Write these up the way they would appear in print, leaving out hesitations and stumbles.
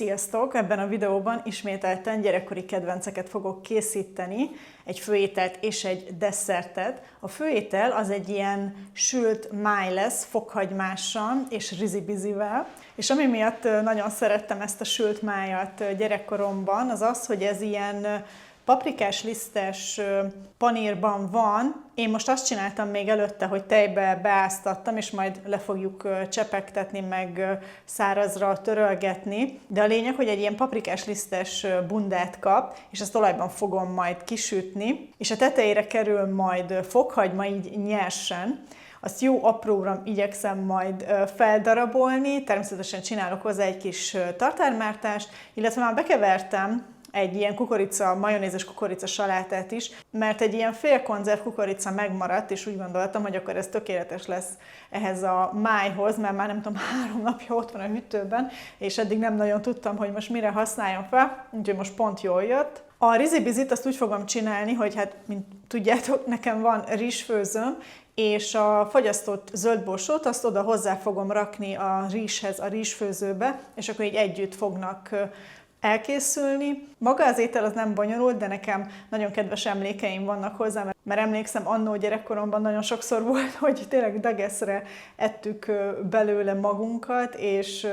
Sziasztok! Ebben a videóban ismételten gyerekkori kedvenceket fogok készíteni, egy főételt és egy desszertet. A főétel az egy ilyen sült máj lesz, fokhagymással és rizibizivel, és ami miatt nagyon szerettem ezt a sült májat gyerekkoromban, az az, hogy ez ilyen paprikás lisztes panírban van. Én most azt csináltam még előtte, hogy tejbe beáztattam, és majd le fogjuk csepegtetni, meg szárazra törölgetni. De a lényeg, hogy egy ilyen paprikás lisztes bundát kap, és ezt olajban fogom majd kisütni, és a tetejére kerül majd fokhagyma, így nyersen. Azt jó apróra igyekszem majd feldarabolni, természetesen csinálok hozzá egy kis tartármártást, illetve már bekevertem egy ilyen majonézes kukorica salátát is, mert egy ilyen félkonzerv kukorica megmaradt, és úgy gondoltam, hogy akkor ez tökéletes lesz ehhez a májhoz, mert már nem tudom, 3 napja ott van a hűtőben, és eddig nem nagyon tudtam, hogy most mire használjam fel, úgyhogy most pont jól jött. A rizibizit azt úgy fogom csinálni, hogy hát, mint tudjátok, nekem van rizsfőzőm, és a fagyasztott zöldborsót azt oda hozzá fogom rakni a rizshez, a rizsfőzőbe, és akkor így együtt fognak elkészülni. Maga az étel az nem bonyolult, de nekem nagyon kedves emlékeim vannak hozzá, mert emlékszem, annó gyerekkoromban nagyon sokszor volt, hogy tényleg degeszre ettük belőle magunkat, és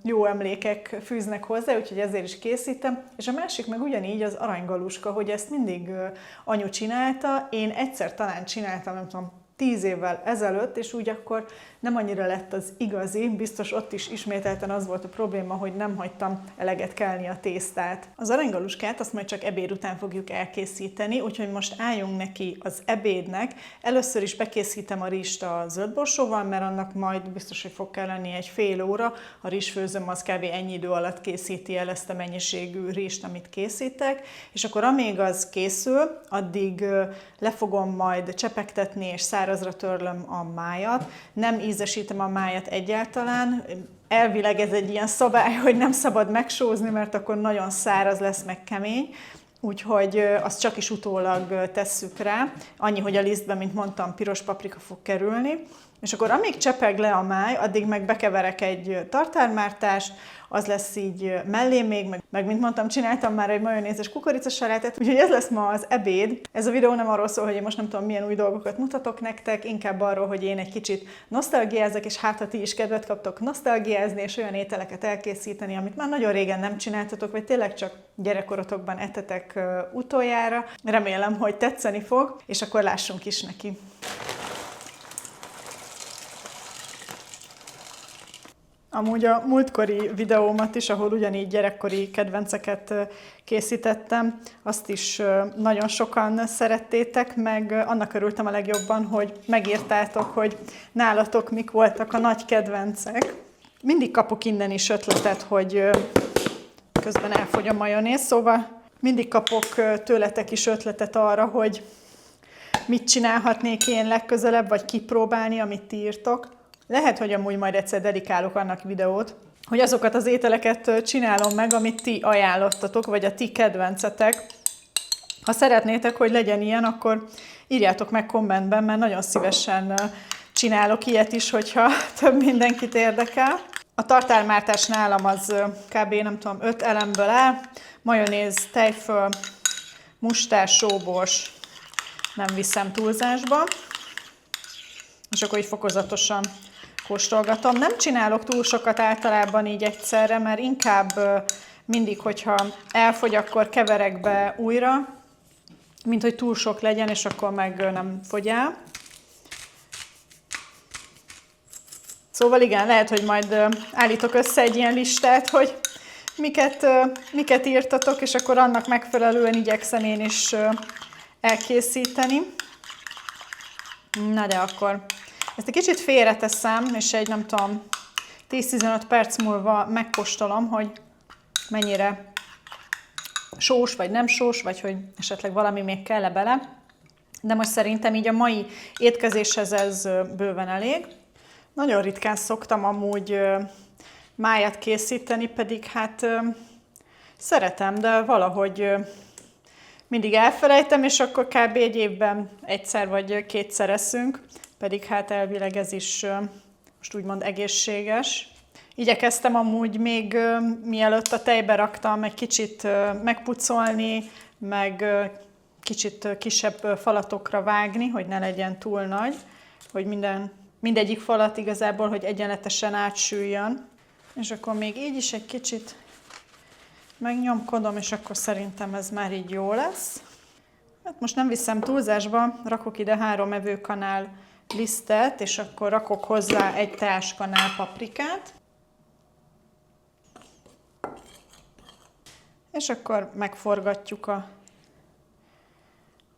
jó emlékek fűznek hozzá, úgyhogy ezért is készítem. És a másik meg ugyanígy az aranygaluska, hogy ezt mindig anyu csinálta, én egyszer talán csináltam, nem tudom, 10 évvel ezelőtt, és úgy akkor nem annyira lett az igazi, biztos ott is ismételten az volt a probléma, hogy nem hagytam eleget kelni a tésztát. Az aranygaluskát azt majd csak ebéd után fogjuk elkészíteni, úgyhogy most álljunk neki az ebédnek. Először is bekészítem a rizst a zöldborsóval, mert annak majd biztos, hogy fog kelleni egy fél óra. A rizsfőzőm az kb. Ennyi idő alatt készíti el ezt a mennyiségű rizst, amit készítek, és akkor amíg az készül, addig le fogom majd csepegtetni, és szárazra törlöm a májat. Nem ízesítem a májat egyáltalán. Elvileg ez egy ilyen szabály, hogy nem szabad megsózni, mert akkor nagyon száraz lesz, meg kemény. Úgyhogy azt csak is utólag tesszük rá. Annyi, hogy a lisztben, mint mondtam, piros paprika fog kerülni. És akkor amíg csepeg le a máj, addig meg bekeverek egy tartármártást, az lesz így mellé még, meg mint mondtam, csináltam már egy majonézes kukoricasalátát, úgyhogy ez lesz ma az ebéd. Ez a videó nem arról szól, hogy én most nem tudom milyen új dolgokat mutatok nektek, inkább arról, hogy én egy kicsit nosztalgiázok, és hát ha ti is kedvet kaptok nosztalgiázni, és olyan ételeket elkészíteni, amit már nagyon régen nem csináltatok, vagy tényleg csak gyerekkorotokban ettetek utoljára. Remélem, hogy tetszeni fog, és akkor lássunk is neki. Amúgy a múltkori videómat is, ahol ugyanígy gyerekkori kedvenceket készítettem, azt is nagyon sokan szerettétek, meg annak örültem a legjobban, hogy megírtátok, hogy nálatok mik voltak a nagy kedvencek. Mindig kapok innen is ötletet, hogy közben elfogy a majonéz, szóval mindig kapok tőletek is ötletet arra, hogy mit csinálhatnék én legközelebb, vagy kipróbálni, amit ti írtok. Lehet, hogy amúgy majd egyszer dedikálok annak videót, hogy azokat az ételeket csinálom meg, amit ti ajánlottatok, vagy a ti kedvencetek. Ha szeretnétek, hogy legyen ilyen, akkor írjátok meg kommentben, mert nagyon szívesen csinálok ilyet is, hogyha több mindenkit érdekel. A tartármártás nálam az kb. Nem tudom, 5 elemből áll. Majonéz, tejföl, mustár, sóbors, nem viszem túlzásba. És akkor így fokozatosan kóstolgatom. Nem csinálok túl sokat általában így egyszerre, mert inkább mindig, hogyha elfogy, akkor keverek be újra, mint hogy túl sok legyen, és akkor meg nem fogy el. Szóval igen, lehet, hogy majd állítok össze egy ilyen listát, hogy miket írtatok, és akkor annak megfelelően igyekszem én is elkészíteni. Na de akkor ezt egy kicsit félreteszem, és egy nem tudom, 10-15 perc múlva megkóstolom, hogy mennyire sós, vagy nem sós, vagy hogy esetleg valami még kell-e bele. De most szerintem így a mai étkezéshez ez bőven elég. Nagyon ritkán szoktam amúgy májat készíteni, pedig hát szeretem, de valahogy mindig elfelejtem, és akkor kb. Egy évben egyszer vagy kétszer eszünk, pedig hát elvileg ez is most úgymond egészséges. Igyekeztem amúgy még mielőtt a tejbe raktam egy kicsit megpucolni, meg kicsit kisebb falatokra vágni, hogy ne legyen túl nagy, hogy mindegyik falat igazából, hogy egyenletesen átsüljön. És akkor még így is egy kicsit megnyomkodom, és akkor szerintem ez már így jó lesz. Hát most nem viszem túlzásba, rakok ide 3 evőkanál lisztet, és akkor rakok hozzá 1 teáskanál paprikát. És akkor megforgatjuk a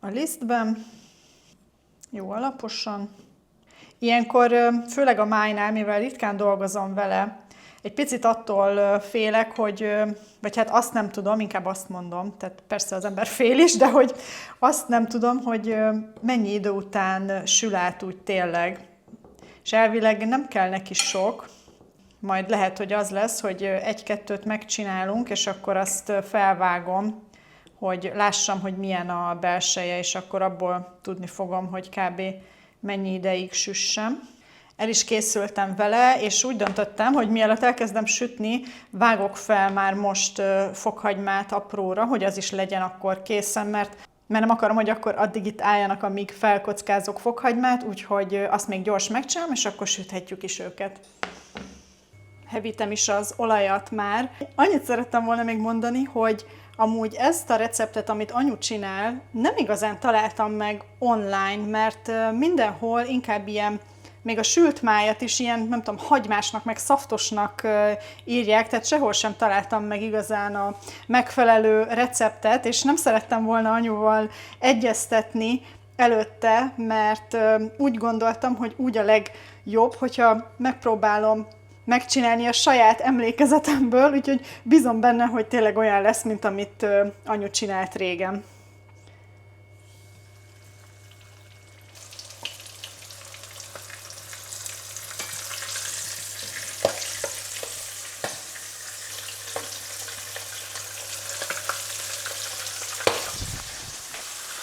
lisztben, jó alaposan. Ilyenkor, főleg a májnál, mivel ritkán dolgozom vele, egy picit attól félek, vagy hát azt nem tudom, inkább azt mondom, tehát persze az ember fél is, de hogy azt nem tudom, hogy mennyi idő után sül át úgy tényleg. És elvileg nem kell neki sok, majd lehet, hogy az lesz, hogy 1-2-t megcsinálunk, és akkor azt felvágom, hogy lássam, hogy milyen a belseje, és akkor abból tudni fogom, hogy kb. Mennyi ideig süssem. El is készültem vele, és úgy döntöttem, hogy mielőtt elkezdem sütni, vágok fel már most fokhagymát apróra, hogy az is legyen akkor készen, mert nem akarom, hogy akkor addig itt álljanak, amíg felkockázok fokhagymát, úgyhogy azt még gyors megcsinálom, és akkor süthetjük is őket. Hevítem is az olajat már. Annyit szerettem volna még mondani, hogy amúgy ezt a receptet, amit anyu csinál, nem igazán találtam meg online, mert mindenhol inkább ilyen, még a sült májat is ilyen, nem tudom, hagymásnak, meg szaftosnak írják, tehát sehol sem találtam meg igazán a megfelelő receptet, és nem szerettem volna anyuval egyeztetni előtte, mert úgy gondoltam, hogy úgy a legjobb, hogyha megpróbálom megcsinálni a saját emlékezetemből, úgyhogy bízom benne, hogy tényleg olyan lesz, mint amit anyu csinált régen.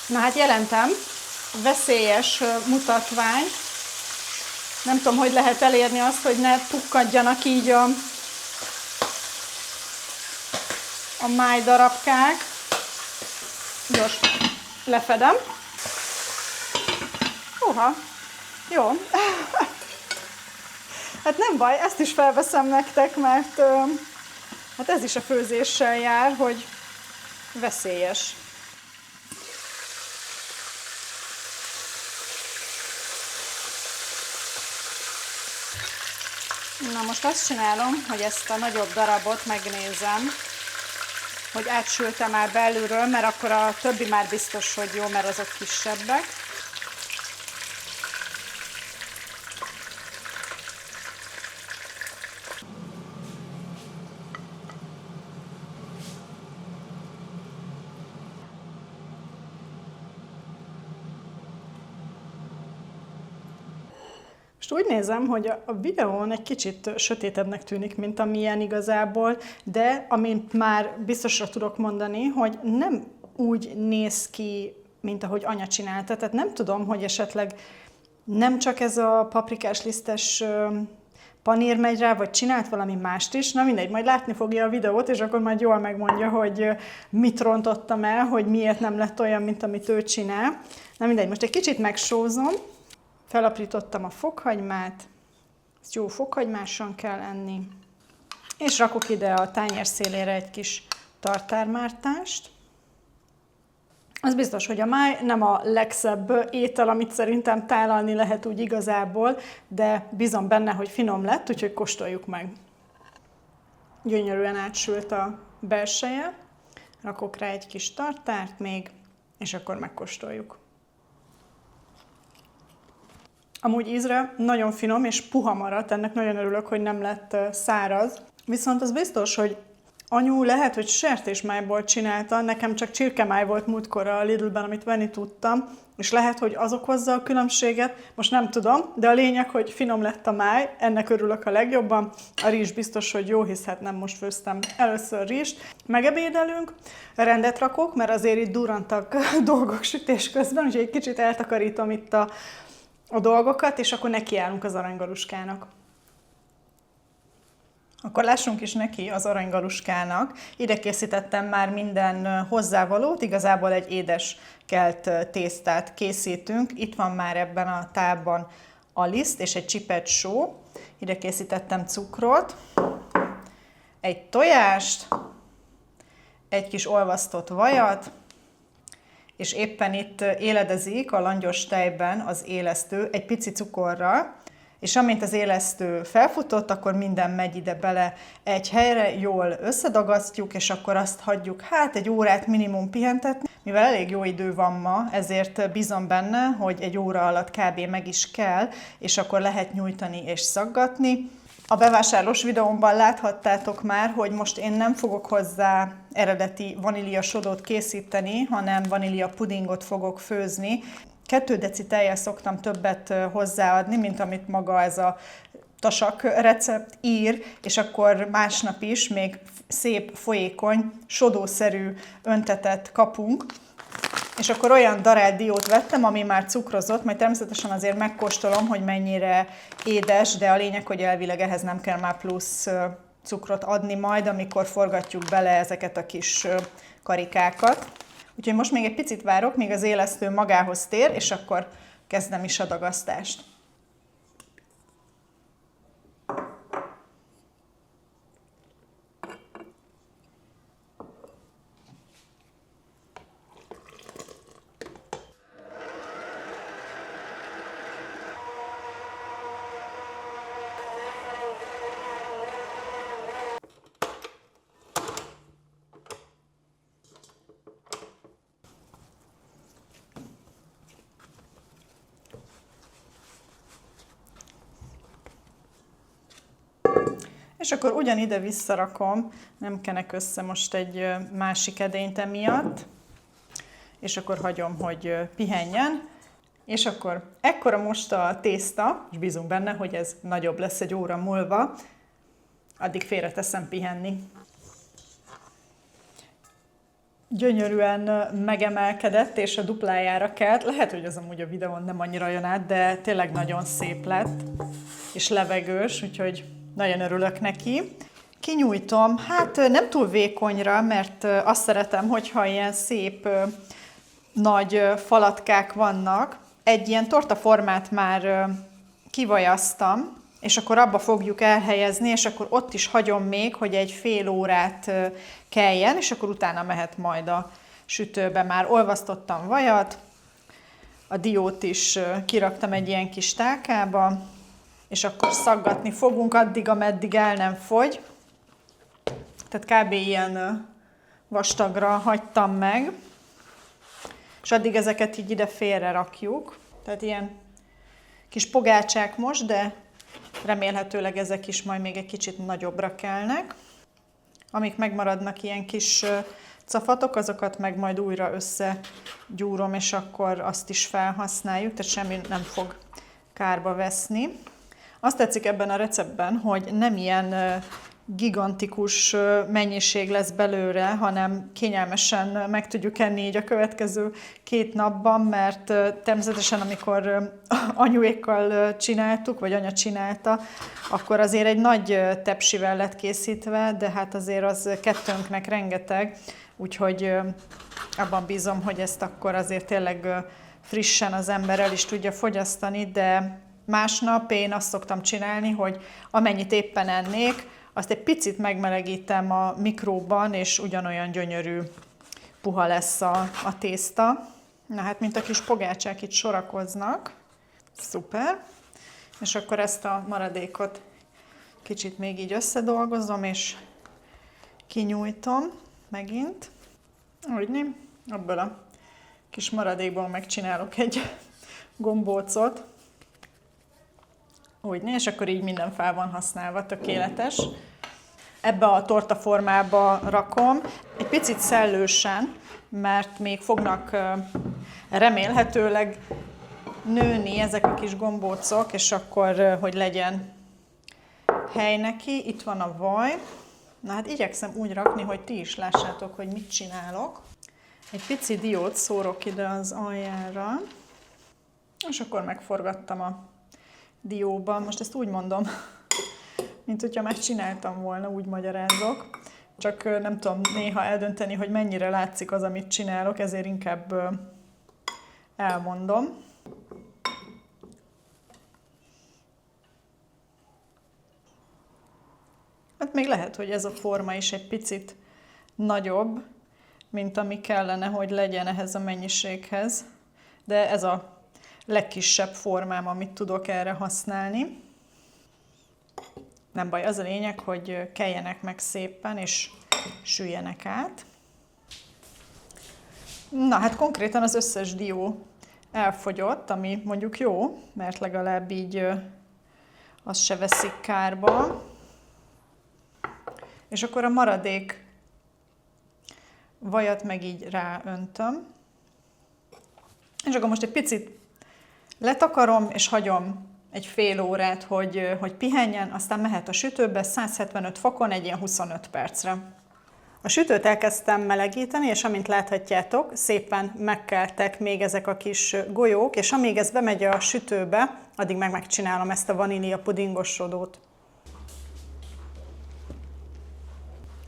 Na hát jelentem, veszélyes mutatvány. Nem tudom, hogy lehet elérni azt, hogy ne pukkadjanak így a májdarabkák. Gyors, lefedem. Uha, jó. Hát nem baj, ezt is felveszem nektek, mert hát ez is a főzéssel jár, hogy veszélyes. Na most azt csinálom, hogy ezt a nagyobb darabot megnézem, hogy átsülte már belülről, mert akkor a többi már biztos, hogy jó, mert azok kisebbek. Most úgy nézem, hogy a videón egy kicsit sötétebbnek tűnik, mint amilyen igazából, de amint már biztosra tudok mondani, hogy nem úgy néz ki, mint ahogy anya csinálta. Tehát nem tudom, hogy esetleg nem csak ez a paprikás lisztes panír megy rá, vagy csinált valami mást is. Na mindegy, majd látni fogja a videót, és akkor majd jól megmondja, hogy mit rontottam el, hogy miért nem lett olyan, mint amit ő csinál. Na mindegy, most egy kicsit megsózom. Felaprítottam a fokhagymát, ezt jó fokhagymásan kell enni, és rakok ide a tányér szélére egy kis tartármártást. Az biztos, hogy a máj nem a legszebb étel, amit szerintem tálalni lehet úgy igazából, de bízom benne, hogy finom lett, úgyhogy kóstoljuk meg. Gyönyörűen átsült a belseje, rakok rá egy kis tartárt még, és akkor megkóstoljuk. Amúgy ízre nagyon finom és puha maradt, ennek nagyon örülök, hogy nem lett száraz. Viszont az biztos, hogy anyu lehet, hogy sertésmájból csinálta, nekem csak csirkemáj volt múltkor a Lidlben, amit venni tudtam, és lehet, hogy az okozza a különbséget, most nem tudom, de a lényeg, hogy finom lett a máj, ennek örülök a legjobban. A rizs biztos, hogy jó, hisz hát nem most főztem először rizst. Megebédelünk, rendet rakok, mert azért itt durrantak dolgok sütés közben, úgyhogy egy kicsit eltakarítom itt a dolgokat, és akkor nekiállunk az aranygaluskának. Akkor lássunk is neki az aranygaluskának. Ide készítettem már minden hozzávalót, igazából egy édes kelt tésztát készítünk. Itt van már ebben a tálban a liszt és egy csipet só. Ide készítettem cukrot, egy tojást, egy kis olvasztott vajat, és éppen itt éledezik a langyos tejben az élesztő egy pici cukorral, és amint az élesztő felfutott, akkor minden megy ide bele egy helyre, jól összedagasztjuk, és akkor azt hagyjuk egy órát minimum pihentetni. Mivel elég jó idő van ma, ezért bízom benne, hogy egy óra alatt kb. Meg is kell, és akkor lehet nyújtani és szaggatni. A bevásárlós videómban láthattátok már, hogy most én nem fogok hozzá eredeti vanília sodót készíteni, hanem vanília pudingot fogok főzni. 2 deci tejjel szoktam többet hozzáadni, mint amit maga ez a tasak recept ír, és akkor másnap is még szép, folyékony, sodószerű öntetet kapunk. És akkor olyan darált diót vettem, ami már cukrozott, majd természetesen azért megkóstolom, hogy mennyire édes, de a lényeg, hogy elvileg ehhez nem kell már plusz cukrot adni majd, amikor forgatjuk bele ezeket a kis karikákat. Úgyhogy most még egy picit várok, míg az élesztő magához tér, és akkor kezdem is a dagasztást. És akkor ugyanide visszarakom, nem kenek össze most egy másik edényt emiatt, és akkor hagyom, hogy pihenjen. És akkor ekkora most a tészta, és bízunk benne, hogy ez nagyobb lesz egy óra múlva, addig félreteszem pihenni. Gyönyörűen megemelkedett, és a duplájára kelt. Lehet, hogy az amúgy a videón nem annyira jön át, de tényleg nagyon szép lett, és levegős, úgyhogy nagyon örülök neki. Kinyújtom, nem túl vékonyra, mert azt szeretem, hogyha ilyen szép nagy falatkák vannak. Egy ilyen tortaformát már kivajaztam, és akkor abba fogjuk elhelyezni, és akkor ott is hagyom még, hogy egy fél órát keljen, és akkor utána mehet majd a sütőbe. Már olvasztottam vajat, a diót is kiraktam egy ilyen kis tálkába, és akkor szaggatni fogunk addig, ameddig el nem fogy. Tehát kb. Ilyen vastagra hagytam meg, és addig ezeket így ide félre rakjuk. Tehát ilyen kis pogácsák most, de remélhetőleg ezek is majd még egy kicsit nagyobbra kelnek. Amik megmaradnak ilyen kis cafatok, azokat meg majd újra összegyúrom, és akkor azt is felhasználjuk, tehát semmi nem fog kárba veszni. Azt tetszik ebben a receptben, hogy nem ilyen gigantikus mennyiség lesz belőle, hanem kényelmesen meg tudjuk enni így a következő 2 napban, mert természetesen amikor anyuékkal csináltuk, vagy anya csinálta, akkor azért egy nagy tepsivel lett készítve, de hát azért az kettőnknek rengeteg, úgyhogy abban bízom, hogy ezt akkor azért tényleg frissen az ember el is tudja fogyasztani, de másnap én azt szoktam csinálni, hogy amennyit éppen ennék, azt egy picit megmelegítem a mikróban, és ugyanolyan gyönyörű puha lesz a tészta. Na hát, mint a kis pogácsák itt sorakoznak. Szuper. És akkor ezt a maradékot kicsit még így összedolgozom, és kinyújtom megint. Úgyni, abból a kis maradékból megcsinálok egy gombócot. Úgyni, és akkor így minden fel van használva, tökéletes. Ebbe a tortaformába rakom, egy picit szellősen, mert még fognak remélhetőleg nőni ezek a kis gombócok, és akkor, hogy legyen hely neki. Itt van a vaj. Na hát igyekszem úgy rakni, hogy ti is lássátok, hogy mit csinálok. Egy pici diót szórok ide az aljára, és akkor megforgattam a dióban. Most ezt úgy mondom, mint hogyha megcsináltam volna, úgy magyarázok. Csak nem tudom néha eldönteni, hogy mennyire látszik az, amit csinálok, ezért inkább elmondom. Hát még lehet, hogy ez a forma is egy picit nagyobb, mint ami kellene, hogy legyen ehhez a mennyiséghez. De ez a legkisebb formám, amit tudok erre használni. Nem baj, az a lényeg, hogy keljenek meg szépen, és süljenek át. Na, hát konkrétan az összes dió elfogyott, ami mondjuk jó, mert legalább így azt se veszik kárba. És akkor a maradék vajat meg így ráöntöm. És akkor most egy picit letakarom, és hagyom egy fél órát, hogy pihenjen, aztán mehet a sütőbe 175 fokon egy ilyen 25 percre. A sütőt elkezdtem melegíteni, és amint láthatjátok, szépen megkeltek még ezek a kis golyók, és amíg ez bemegy a sütőbe, addig megcsinálom ezt a vanília pudingos sodót.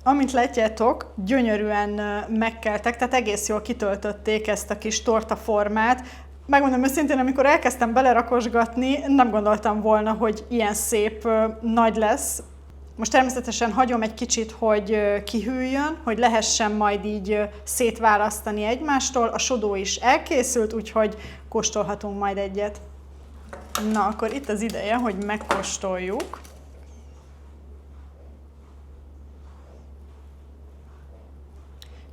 Amint látjátok, gyönyörűen megkeltek, tehát egész jól kitöltötték ezt a kis tortaformát. Megmondom őszintén, amikor elkezdtem belerakosgatni, nem gondoltam volna, hogy ilyen szép nagy lesz. Most természetesen hagyom egy kicsit, hogy kihűljön, hogy lehessen majd így szétválasztani egymástól. A sodó is elkészült, úgyhogy kóstolhatunk majd egyet. Na, akkor itt az ideje, hogy megkóstoljuk.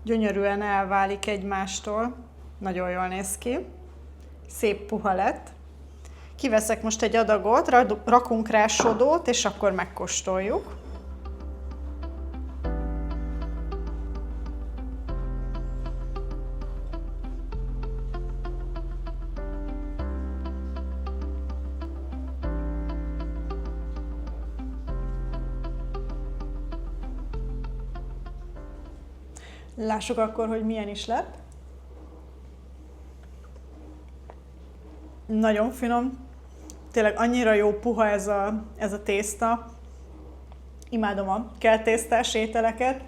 Gyönyörűen elválik egymástól, nagyon jól néz ki, szép puha lett. Kiveszek most egy adagot, rakunk rá sodót, és akkor megkóstoljuk. Lássuk akkor, hogy milyen is lett. Nagyon finom, tényleg annyira jó puha ez a tészta. Imádom a keltésztás ételeket,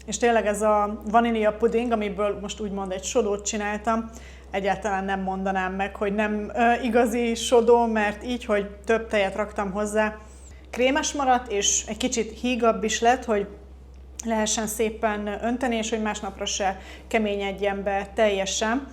és tényleg ez a vanília puding, amiből most úgymond egy sodót csináltam, egyáltalán nem mondanám meg, hogy nem igazi sodó, mert így, hogy több tejet raktam hozzá, krémes maradt, és egy kicsit hígabb is lett, hogy lehessen szépen önteni, és hogy másnapra se keményedjen be teljesen.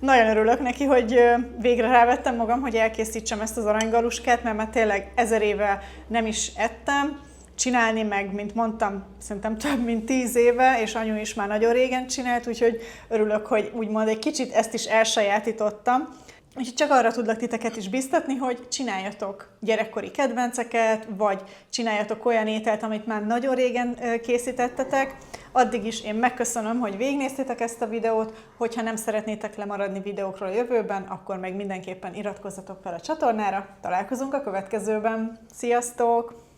Nagyon örülök neki, hogy végre rávettem magam, hogy elkészítsem ezt az aranygaluskát, mert már tényleg 1000 éve nem is ettem. Csinálni meg, mint mondtam, szerintem több mint 10 éve, és anyu is már nagyon régen csinált, úgyhogy örülök, hogy úgymond egy kicsit ezt is elsajátítottam. Úgyhogy csak arra tudlak titeket is biztatni, hogy csináljatok gyerekkori kedvenceket, vagy csináljatok olyan ételt, amit már nagyon régen készítettetek. Addig is én megköszönöm, hogy végignéztétek ezt a videót, hogyha nem szeretnétek lemaradni videókról a jövőben, akkor meg mindenképpen iratkozzatok fel a csatornára. Találkozunk a következőben. Sziasztok!